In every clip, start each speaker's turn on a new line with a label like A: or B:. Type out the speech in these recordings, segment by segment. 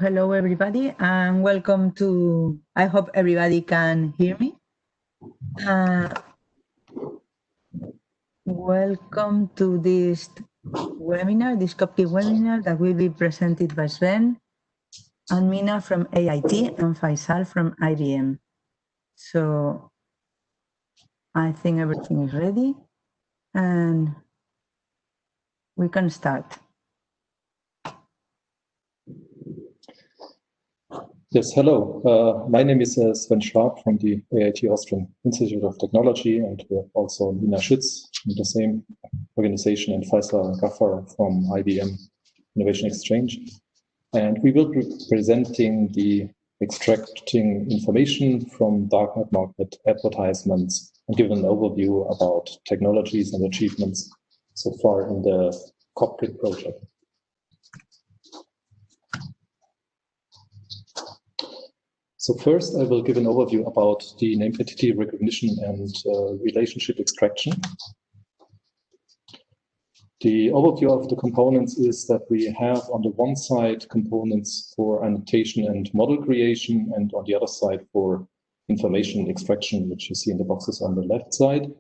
A: Hello, everybody, and welcome to, I hope everybody can hear me. Welcome to this webinar, this COPKIT webinar that will be presented by Sven and Mina from AIT and Faisal from IBM. So I think everything is ready and we can start.
B: Yes, hello. My name is Sven Schwab from the AIT Austrian Institute of Technology, and we're also Nina Schütz from the same organization, and Faisal Ghaffar from IBM Innovation Exchange. And we will be presenting the extracting information from darknet market advertisements and give an overview about technologies and achievements so far in the COPKIT project. So first, I will give an overview about the named entity recognition and relationship extraction. The overview of the components is that we have on the one side components for annotation and model creation, and on the other side for information extraction, which you see in the boxes on the left side.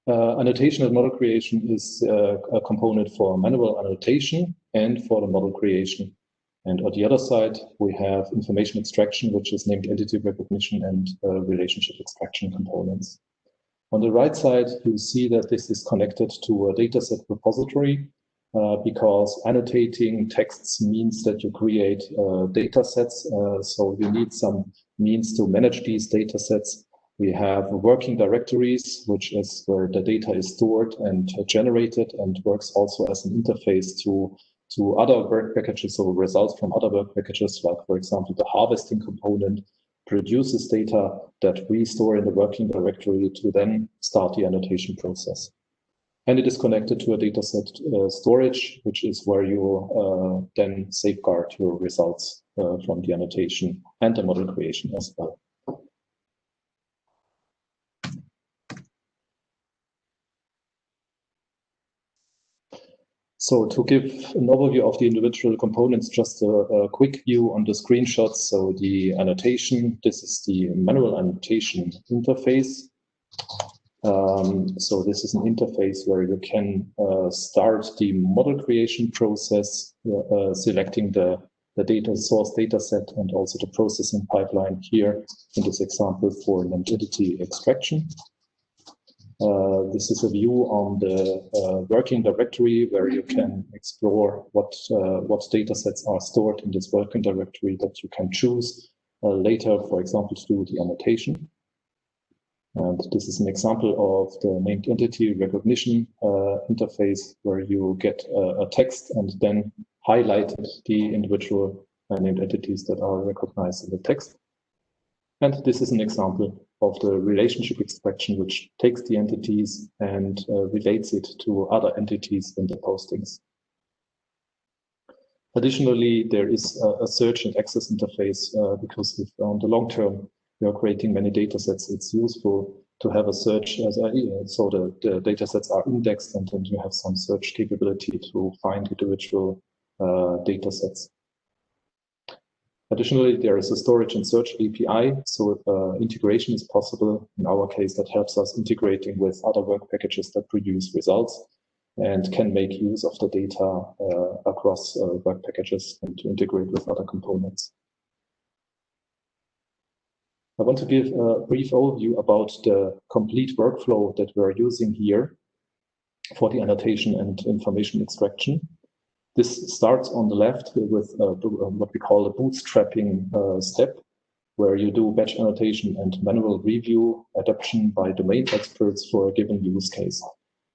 B: Annotation and model creation is a component for manual annotation and for the model creation. And on the other side, we have information extraction, which is named entity recognition and relationship extraction components. On the right side, you see that this is connected to a dataset repository because annotating texts means that you create datasets. So you need some means to manage these datasets. We have working directories, which is where the data is stored and generated, and works also as an interface to other work packages, so results from other work packages, like, for example, the harvesting component produces data that we store in the working directory to then start the annotation process. And it is connected to a dataset storage, which is where you then safeguard your results from the annotation and the model creation as well. So to give an overview of the individual components, just a quick view on the screenshots. So the annotation, this is the manual annotation interface. So this is an interface where you can start the model creation process, selecting the data source data set and also the processing pipeline here in this example for named entity extraction. This is a view on the working directory where you can explore what data sets are stored in this working directory that you can choose later, for example, to do the annotation. And this is an example of the named entity recognition interface where you get a text and then highlight the individual named entities that are recognized in the text. And this is an example of the relationship extraction, which takes the entities and relates it to other entities in the postings. Additionally, there is a search and access interface because if on the long term you are creating many data sets, it's useful to have a search as so the data sets are indexed, and then you have some search capability to find individual data sets. Additionally, there is a storage and search API, so integration is possible. In our case, that helps us integrating with other work packages that produce results and can make use of the data across work packages and to integrate with other components. I want to give a brief overview about the complete workflow that we're using here for the annotation and information extraction. This starts on the left with what we call a bootstrapping step, where you do batch annotation and manual review adoption by domain experts for a given use case.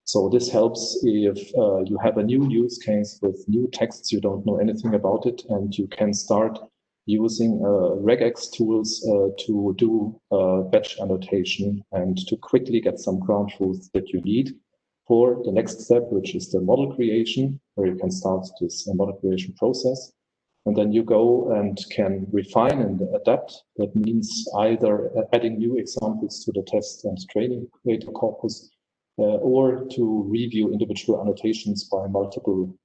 B: So this helps if you have a new use case with new texts, you don't know anything about it, and you can start using regex tools to do batch annotation and to quickly get some ground truth that you need for the next step, which is the model creation, where you can start this model creation process. And then you go and can refine and adapt. That means either adding new examples to the test and training data corpus, or to review individual annotations by multiple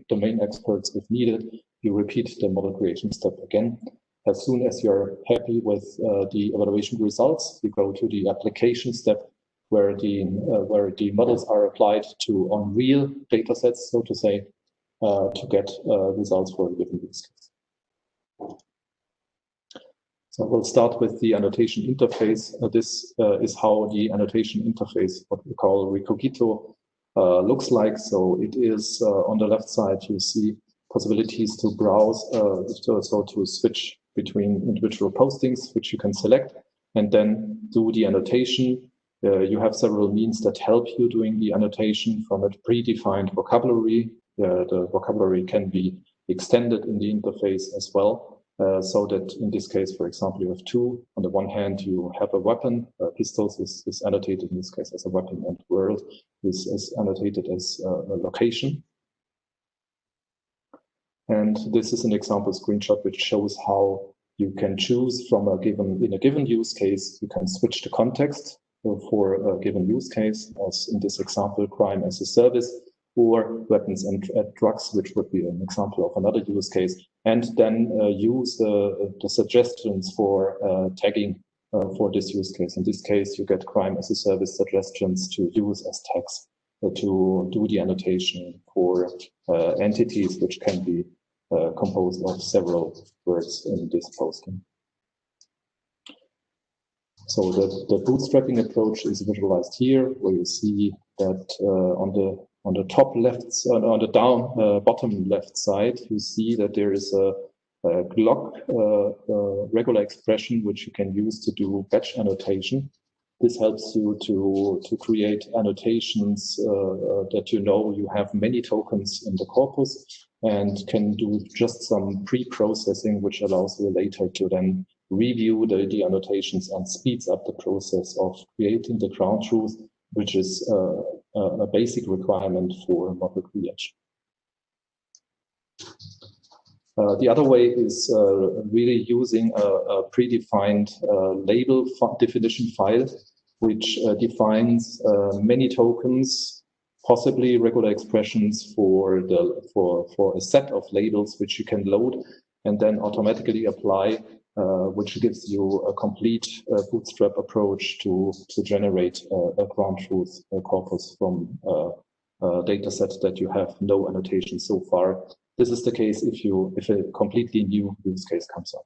B: domain experts if needed. You repeat the model creation step again. As soon as you're happy with the evaluation results, you go to the application step, where the models are applied to on real data sets, so to say, to get results for a given use case. So we'll start with the annotation interface. This is how the annotation interface, what we call Recogito, looks like. So it is on the left side, you see possibilities to browse, so to switch between individual postings, which you can select, and then do the annotation. You have several means that help you doing the annotation from a predefined vocabulary. The vocabulary can be extended in the interface as well, so that in this case, for example, you have two. On the one hand, you have a weapon. Pistols is annotated in this case as a weapon, and world is annotated as a location. And this is an example screenshot which shows how you can choose from in a given use case, you can switch the context for a given use case, as in this example, crime as a service, or weapons and drugs, which would be an example of another use case, and then use the suggestions for tagging for this use case. In this case, you get crime as a service suggestions to use as tags to do the annotation for entities which can be composed of several words in this posting. So the bootstrapping approach is visualized here, where you see that on the top left, on the bottom left side, you see that there is a glock regular expression which you can use to do batch annotation. This helps you to create annotations that you have many tokens in the corpus, and can do just some pre-processing, which allows you later to then review the annotations and speeds up the process of creating the ground truth, which is a basic requirement for model creation. The other way is really using a predefined label definition file, which defines many tokens, possibly regular expressions for a set of labels which you can load and then automatically apply, which gives you a complete bootstrap approach to generate a ground truth corpus from a data set that you have no annotation so far. This is the case if a completely new use case comes up.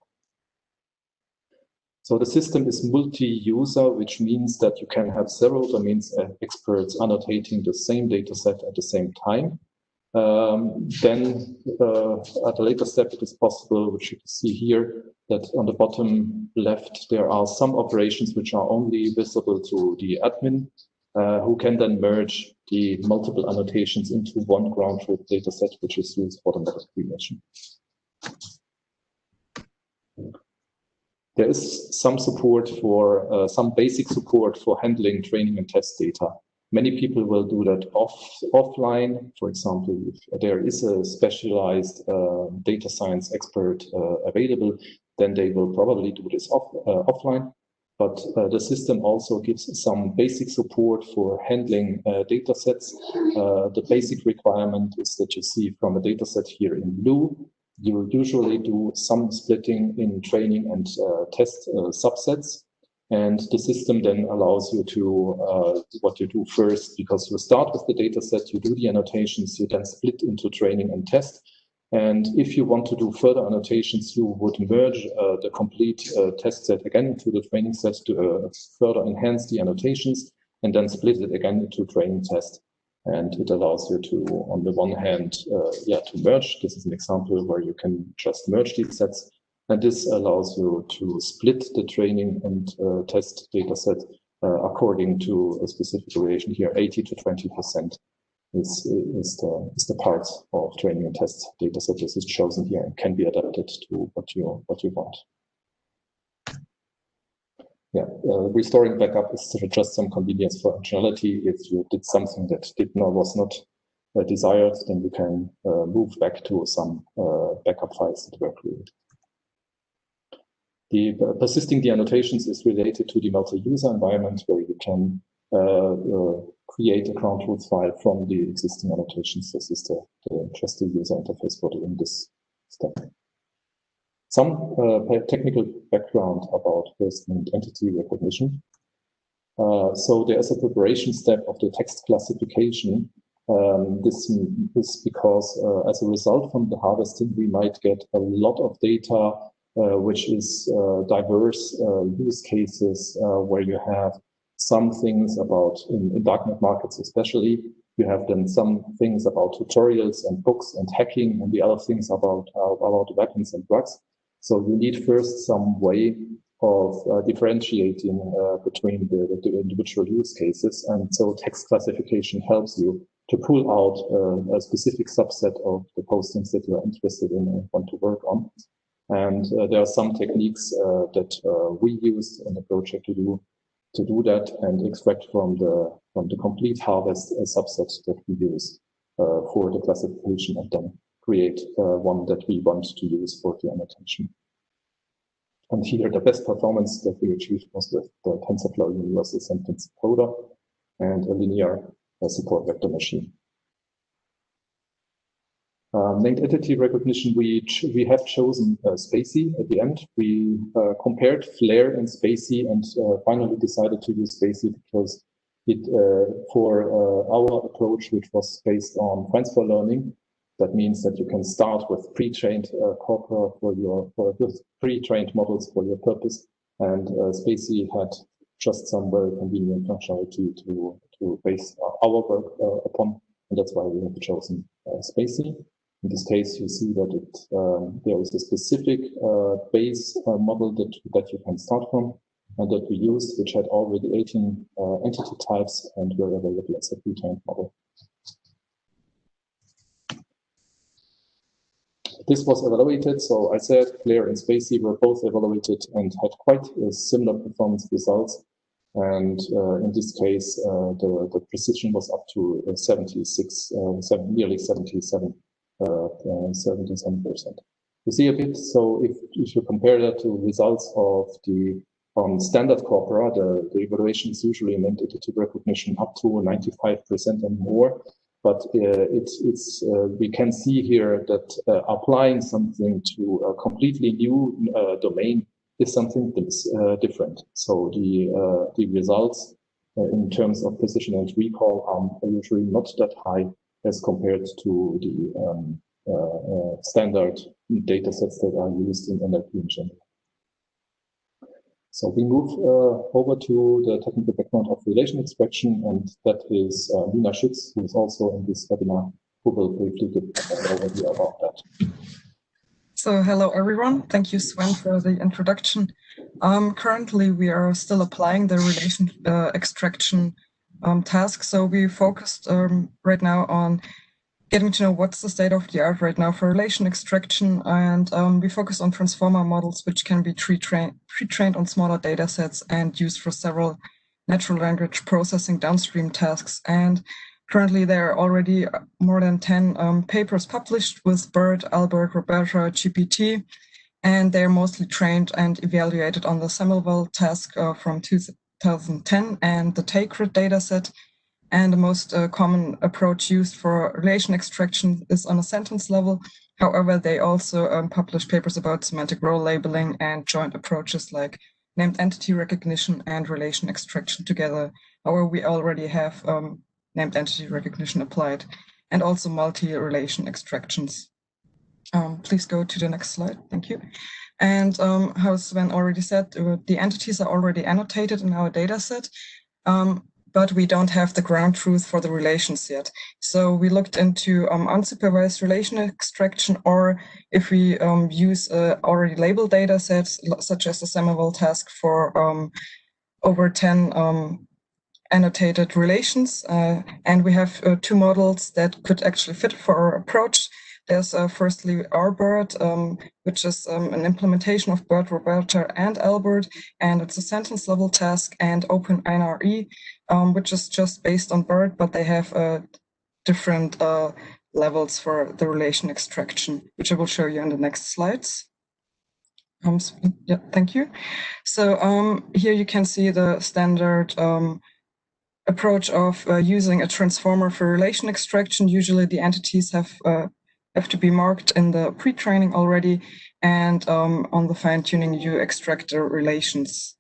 B: So the system is multi-user, which means that you can have several domains experts annotating the same data set at the same time. Then at a later step, it is possible, which you can see here, that on the bottom left, there are some operations which are only visible to the admin, who can then merge the multiple annotations into one ground truth data set, which is used for the model creation. There is some support for some basic support for handling training and test data. Many people will do that offline. For example, if there is a specialized data science expert available, then they will probably do this offline. But the system also gives some basic support for handling data sets. The basic requirement is that you see from a data set here in blue. You usually do some splitting in training and test subsets. And the system then allows you to, what you do first, because you start with the data set, you do the annotations, you then split into training and test. And if you want to do further annotations, you would merge the complete test set again into the training set to further enhance the annotations, and then split it again into training test. And it allows you to, on the one hand, to merge. This is an example where you can just merge these sets. And this allows you to split the training and test data set according to a specific relation here. 80 to 20% is the parts of training and test data set. This is chosen here and can be adapted to what you want. Yeah, restoring backup is just some convenience for functionality. If you did something that was not desired, then you can move back to some backup files that were created. Persisting the annotations is related to the multi-user environment, where you can create a ground truth file from the existing annotations. This is the trusted user interface for doing this step. Some technical background about first named entity recognition. So there's a preparation step of the text classification. This is because as a result from the harvesting, we might get a lot of data, which is diverse use cases, where you have some things about, in darknet markets especially, you have then some things about tutorials and books and hacking, and the other things about weapons and drugs. So you need first some way of differentiating between the individual use cases. And so text classification helps you to pull out a specific subset of the postings that you're interested in and want to work on. And there are some techniques that we use in the project to do that and extract from the complete harvest a subset that we use for the classification and then create one that we want to use for the annotation. And here the best performance that we achieved was with the TensorFlow universal sentence encoder and a linear support vector machine. Named entity recognition, we have chosen spaCy at the end. We compared Flare and spaCy and finally decided to use spaCy because it for our approach, which was based on transfer learning, that means that you can start with pre-trained corpora for pre-trained models for your purpose, and spaCy had just some very convenient functionality to base our work upon, and that's why we have chosen spaCy. In this case, you see that there is a specific base model that you can start from and that we used, which had already 18 entity types and were available as a pre-trained model. This was evaluated, so I said Flare and spaCy were both evaluated and had quite similar performance results. And in this case, the precision was up to 77%. You see a bit, so if you compare that to results of the standard corpora, the evaluation is usually named entity recognition up to 95% and more. But we can see here that applying something to a completely new domain is something that's different. So the results in terms of precision and recall are usually not that high as compared to the standard data sets that are used in NLP in general. So we move over to the technical background of relation extraction, and that is Nina Schütz, who is also in this webinar, who will briefly give an overview about that.
C: So hello everyone, thank you Sven for the introduction. Currently we are still applying the relation extraction task, so we focused right now on getting to know what's the state of the art right now for relation extraction, and we focus on transformer models which can be pre-trained on smaller data sets and used for several natural language processing downstream tasks. And currently there are already more than 10 papers published with BERT, R-BERT, Roberta, GPT, and they're mostly trained and evaluated on the Samuelville task from 2010 and the TACRIT dataset. And the most common approach used for relation extraction is on a sentence level. However, they also publish papers about semantic role labeling and joint approaches like named entity recognition and relation extraction together. However, we already have named entity recognition applied and also multi-relation extractions. Please go to the next slide. Thank you. And how Sven already said, the entities are already annotated in our data set. But we don't have the ground truth for the relations yet. So we looked into unsupervised relation extraction, or if we use already labeled data sets, such as the Samuelville task for over 10 annotated relations. And we have two models that could actually fit for our approach. There's firstly R-BERT, which is an implementation of BERT, Roberta, and R-BERT, and it's a sentence level task, and OPENnre, which is just based on BERT, but they have different levels for the relation extraction, which I will show you in the next slides. Yeah, thank you. So here you can see the standard approach of using a transformer for relation extraction. Usually the entities have to be marked in the pre-training already, and on the fine-tuning you extract the relations.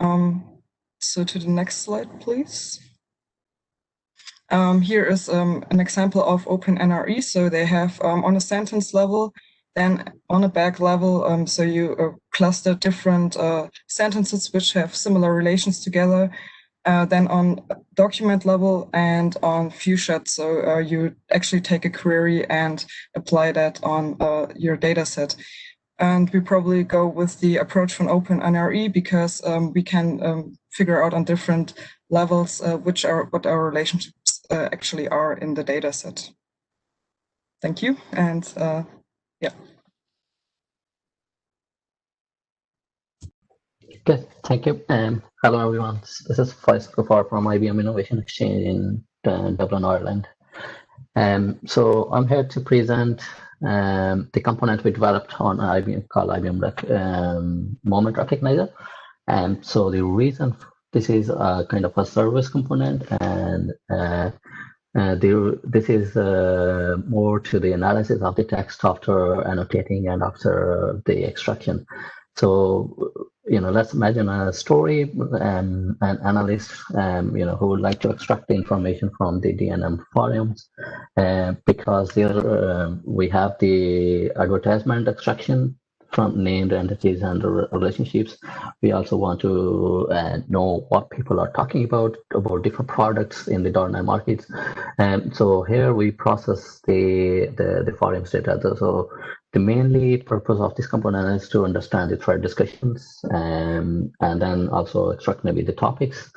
C: So to the next slide, please. Here is an example of OPENnre. So they have on a sentence level, then on a bag level, so you cluster different sentences which have similar relations together, then on document level and on viewshed. So you actually take a query and apply that on your data set. And we probably go with the approach from OPENnre because we can figure out on different levels what our relationships actually are in the data set. Thank you. And yeah.
D: Okay, thank you. Hello, everyone. This is Faisal from IBM Innovation Exchange in Dublin, Ireland. So I'm here to present the component we developed on IBM called IBM Moment Recognizer. So the reason this is a kind of a service component, and this is more to the analysis of the text after annotating and after the extraction. So, let's imagine a story, an analyst, who would like to extract the information from the DNM forums, because there we have the advertisement extraction from named entities and relationships. We also want to know what people are talking about different products in the darknet markets. So here we process the forums data. So the mainly purpose of this component is to understand the thread discussions, and then also extract maybe the topics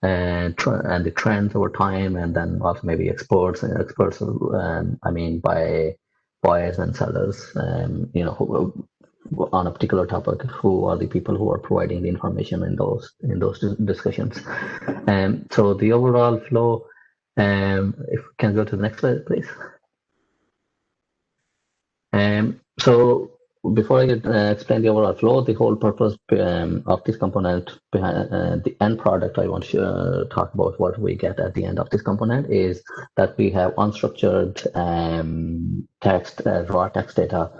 D: and the trends over time, and then also maybe experts, by buyers and sellers, who, on a particular topic, who are the people who are providing the information in those discussions. So the overall flow, if we can go to the next slide, please. So before I explain the overall flow, the whole purpose of this component behind the end product, I want to talk about what we get at the end of this component is that we have unstructured text, raw text data.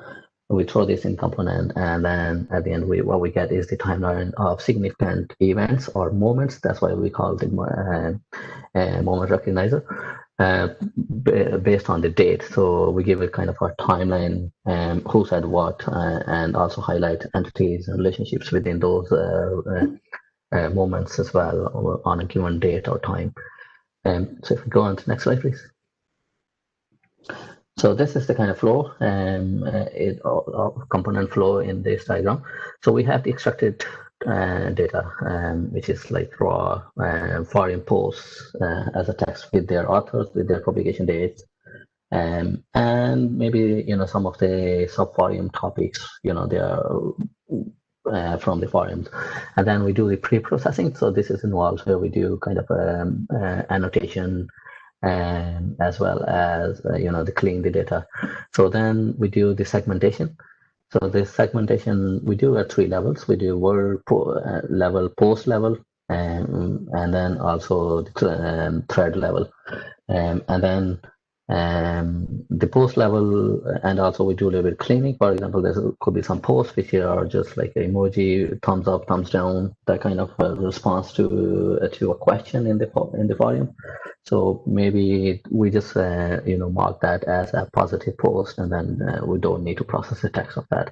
D: We throw this in component, and then at the end, what we get is the timeline of significant events or moments. That's why we call it moment recognizer, based on the date. So we give it kind of a timeline, who said what, and also highlight entities and relationships within those moments as well on a given date or time. So if we go on to the next slide, please. So this is the kind of flow, component flow in this diagram. So we have the extracted data, which is like raw foreign posts as a text with their authors, with their publication dates, and maybe some of the sub-forum topics, they are from the forums, and then we do the pre-processing. So this is involved where we do kind of annotation, as well as the clean the data. So then we do the segmentation. So this segmentation we do at 3 levels. We do word level, post level, and then also the thread level, and then the post level, and also we do a little bit of cleaning. For example, there could be some posts which are just like emoji, thumbs up, thumbs down, that kind of response to a question in the forum. So maybe we just mark that as a positive post, and then we don't need to process the text of that.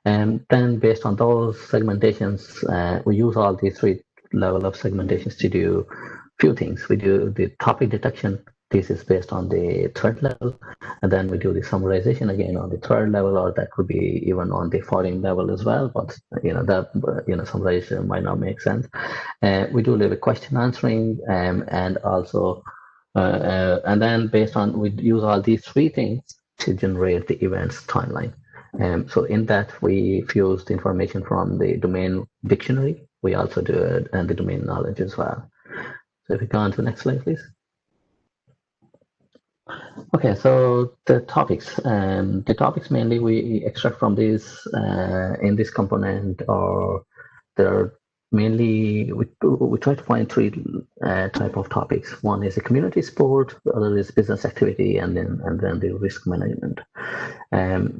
D: And then based on those segmentations, we use all these 3 levels of segmentations to do a few things. We do the topic detection. This is based on the thread level, and then we do the summarization again on the thread level, or that could be even on the foreign level as well. But summarization might not make sense. We do a little question answering, and also, and then based on, we use all these 3 things to generate the events timeline. So in that we fuse the information from the domain dictionary. We also do it, and the domain knowledge as well. So if we go on to the next slide, please. Okay, so the topics. The topics mainly we extract from these in this component, or there are mainly we try to find three type of topics. One is the community sport, the other is business activity, and then the risk management.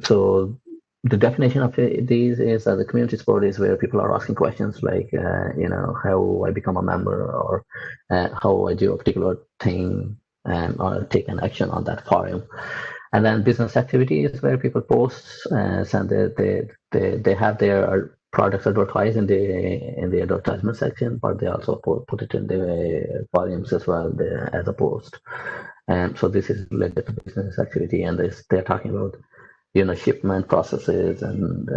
D: So the definition of these is that the community sport is where people are asking questions like, how I become a member, or how I do a particular thing, or take an action on that forum. And then business activity is where people post, and they have their products advertised in the advertisement section, but they also put it in the volumes as well as a post. So this is related to business activity, and they're talking about shipment processes and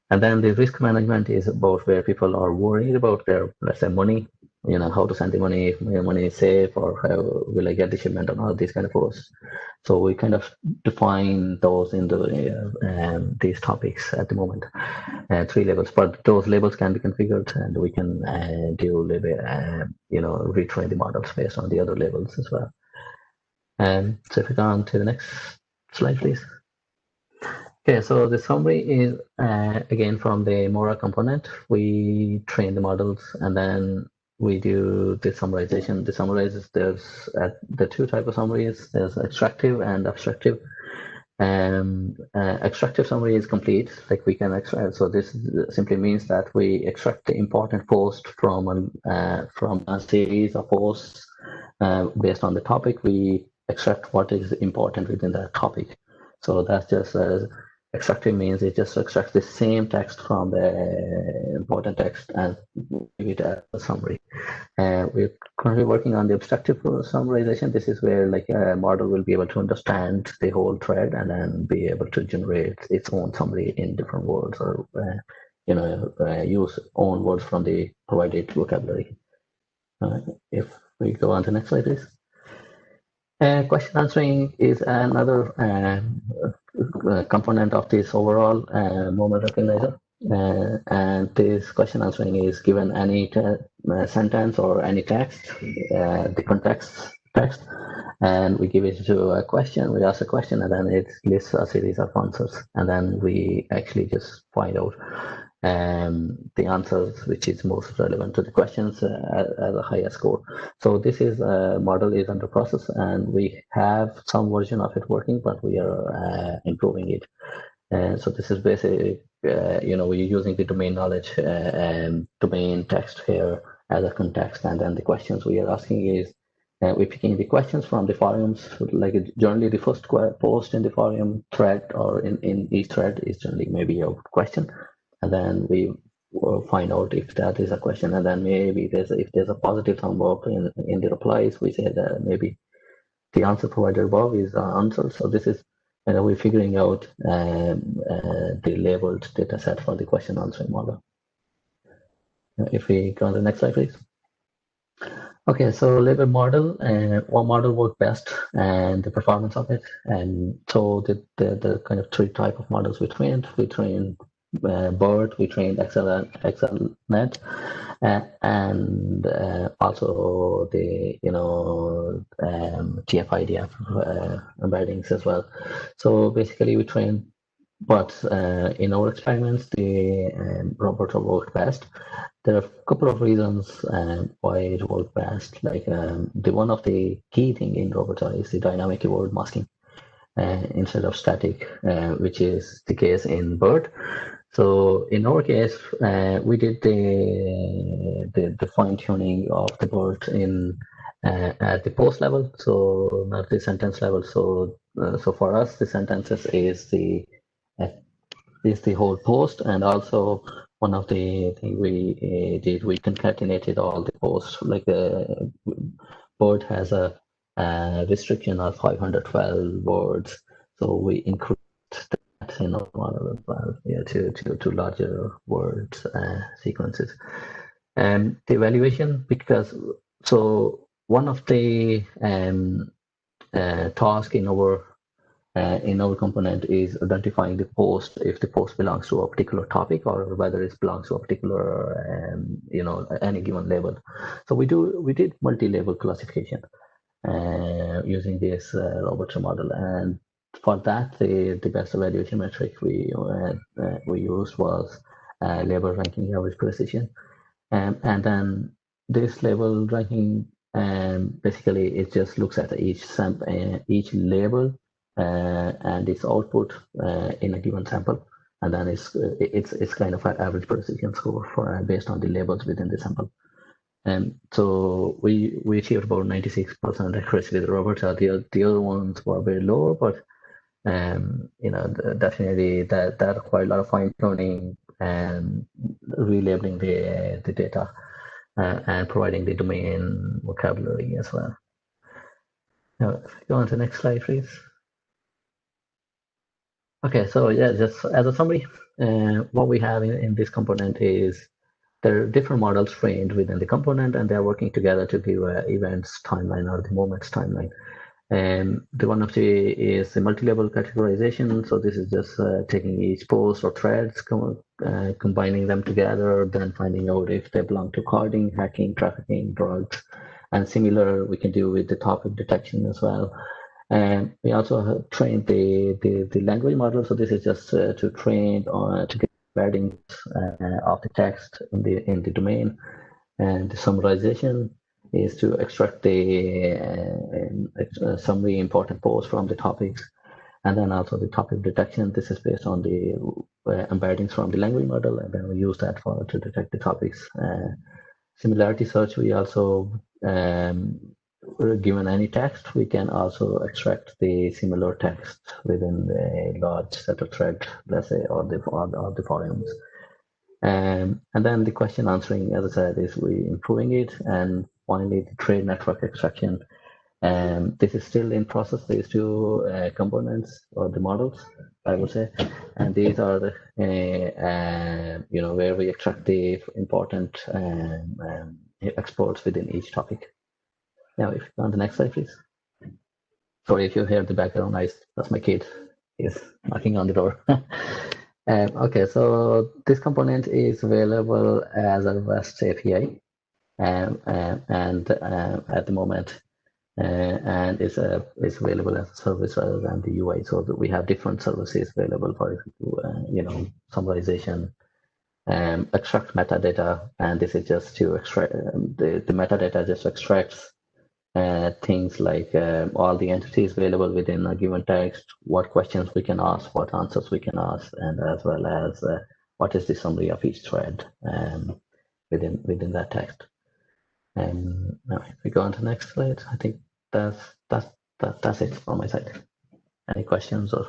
D: then the risk management is about where people are worried about their, let's say, money. How to send the money, if my money is safe, or how will I get the shipment, and all these kind of posts. So we kind of define those in these topics at the moment, 3 levels. But those labels can be configured, and we can retrain the models based on the other labels as well. So if we go on to the next slide, please. Okay, so the summary is again from the Mora component. We train the models, and then we do the summarization. The summarizes, there's the 2 types of summaries. There's extractive and abstractive. Extractive summary is complete, like we can extract. So this simply means that we extract the important post from a series of posts based on the topic. We extract what is important within that topic. So that's just extractive means it just extracts the same text from the important text and give it as a summary. We're currently working on the abstractive summarization. This is where like a model will be able to understand the whole thread and then be able to generate its own summary in different words, or use own words from the provided vocabulary. If we go on to the next slide, please. Question answering is another component of this overall moment recognizer. And this question answering is given any sentence or any text, the context text, and we give it to a question. We ask a question, and then it lists a series of answers, and then we actually just find out the answers which is most relevant to the questions as a higher score. So this is model is under process, and we have some version of it working, but we are improving it. So this is basically we're using the domain knowledge and domain text here as a context, and then the questions we are asking is we're picking the questions from the forums. Like generally the first post in the forum thread or in each thread is generally maybe a question. And then we will find out if that is a question, and then maybe if there's a positive thumb up in the replies, we say that maybe the answer provided above is the answer. So this is we're figuring out the labeled data set for the question answering model. If we go on to the next slide, please. Okay, so label model, what model worked best and the performance of it. And so the kind of 3 type of models we trained. We trained BERT, we trained XLNet, and also the TF-IDF embeddings as well. So basically we trained, but in our experiments the R-BERT worked best. There are a couple of reasons why it worked best. Like the one of the key thing in R-BERT is the dynamic keyword masking instead of static, which is the case in BERT. So in our case, we did the fine tuning of the BERT in at the post level, so not the sentence level. So so for us, the sentences is the whole post, and also one of the things we did, we concatenated all the posts. Like the BERT has a restriction of 512 words, so we increased that in our model as well, to larger word sequences. And the evaluation, because so one of the tasks in our component is identifying the post, if the post belongs to a particular topic or whether it belongs to a particular any given label. So we did multi-label classification using this R-BERT model, and for that the best evaluation metric we used was label ranking average precision. And then this label ranking basically it just looks at each label and its output in a given sample, and then it's kind of an average precision score for based on the labels within the sample. And so we achieved about 96% accuracy with R-BERT. The other ones were very low, but you know, definitely that required a lot of fine tuning and relabeling the data and providing the domain vocabulary as well. Now, if you go on to the next slide, please. Okay, so yeah, just as a summary, what we have in this component is there are different models trained within the component, and they're working together to give events timeline or the moments timeline. The one of the is the multi-level categorization. So this is just taking each post or threads, combining them together, then finding out if they belong to coding, hacking, trafficking, drugs, and similar we can do with the topic detection as well. And we also have trained the language model. So this is just to train on to get embeddings of the text in the domain, and the summarization is to extract the summary important posts from the topics, and then also the topic detection. This is based on the embeddings from the language model, and then we use that to detect the topics. Similarity search, we also given any text, we can also extract the similar text within a large set of thread, let's say, or the forums. And then the question answering, as I said, is we improving it. And finally, the trade network extraction. This is still in process. These two components or the models, I would say, and these are the you know, where we extract the important exports within each topic. Now, if you go on the next slide, please. Sorry if you hear the background noise. That's my kid. He's knocking on the door. Okay, so this component is available as a REST API, and at the moment, and it's available as a service rather than the UI. So that we have different services available for you know, summarization, extract metadata, and this is just to extract the metadata just extracts things like all the entities available within a given text, what questions we can ask, what answers we can ask, and as well as what is the summary of each thread within that text. Now, if we go on to the next slide, I think that's it from my side. Any questions or?